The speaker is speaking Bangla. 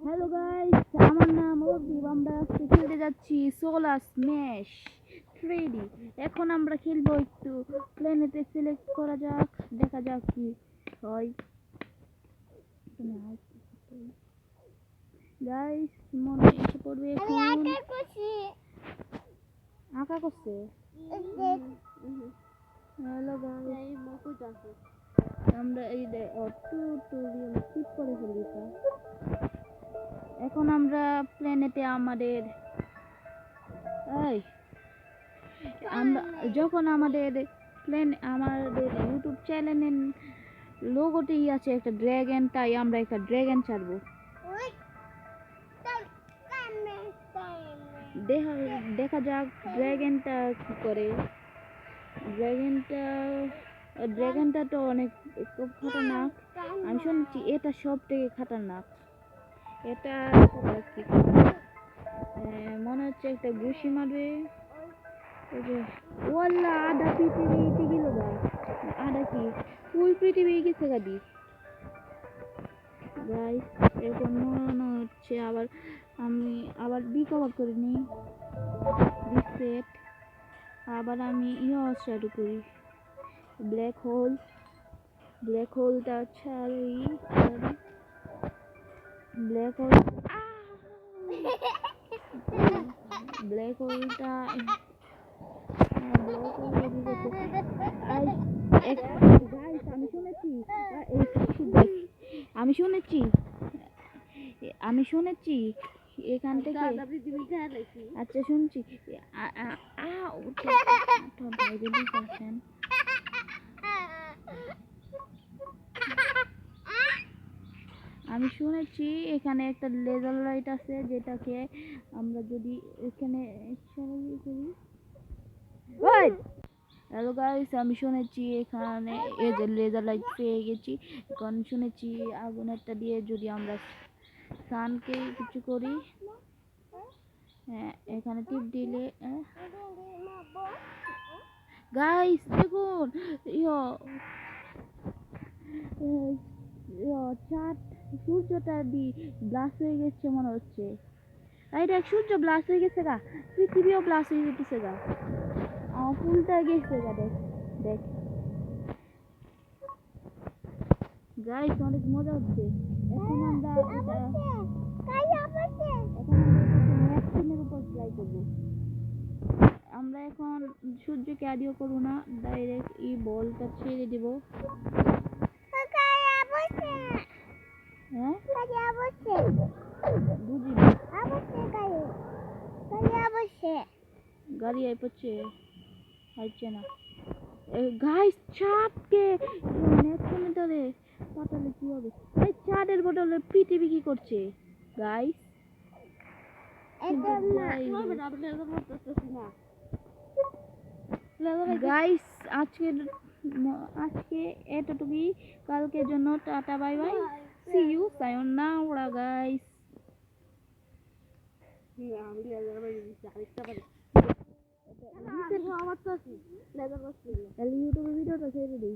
হ্যালো গাইস, আমার নাম অর্পিব। আমরা আজকে খেলতে যাচ্ছি সোলার স্ম্যাশ 3D। এখন আমরা খেলবো, একটু প্ল্যানেটে সিলেক্ট করা যাক, দেখা যাক কি হয়। গাইস মনে এসে পড়বে এখন। আঁকা করছে। হ্যালো গাইস, আমরা এই টিউটোরিয়াল স্কিপ করে ফেলি। এখন আমরা প্ল্যানেটে আমাদের যখন আমাদের ইউটিউব চ্যানেলের লোগোটি আছে একটা ড্রাগন, তাই আমরা একটা ড্রাগন ছাড়বো। দেখা যাক ড্রাগনটা কি করে। ড্রাগনটা তো অনেক খুব খতরনাক। আমি শুনছি এটা সব থেকে খতরনাক। এটা কি মনে হচ্ছে একটা ঘুষি মারবে। ওয়াল্লা আধা পৃথিবীতে গেল গা। আধা কি ফুল পৃথিবী গেছে গাদি। গাইস এখন মনে হচ্ছে আমি আবার রিকভার করে নিই, রিসেট। আবার আমি স্টার্ট করি। ব্ল্যাক হোলটা ছাড়ি। ব্ল্যাক হোলটা আমি শুনেছি এখান থেকে। আচ্ছা শুনছি আমি শুনেছি এখানে একটা লেজার লাইট আছে, যেটাকে আমরা যদি এখানে হ্যালো গাইস, আমি শুনেছি এখানে এই যে লেজার লাইট পেয়ে গেছি। এখন শুনেছি আগুনেরটা দিয়ে যদি আমরা সানকে কিছু করি, হ্যাঁ এখানে টিপ দিলে গাইস দেখুন চাঁদ সূর্যটা ব্লাস্ট হয়ে গেছে মনে হচ্ছে। দেখ সূর্য ব্লাস্ট হয়ে গেছে গা, পৃথিবীও ব্লাস্ট হয়ে যেতেছে গা, ফুলটা গেছে গা। দেখ গাইস অনেক মজা হচ্ছে। এখন আমরা ম্যাক্সিমের উপর ট্রাই করবো। আমরা এখন সূর্যকে আদিও করবো না, ডাইরেক্ট এই বলটা ছেড়ে দেব। গাড়ি আইপছে না গাইস। চাঁদকে ধরে পাতালে কি হবে? চাঁদের বদলে পৃথিবী কি করছে গাইস? গাইস আজকে এতটুকুই। কালকের জন্য tata, bye bye, see you, sayonara guys. ইউটিউবে ভিডিওটা ছেড়ে দিই।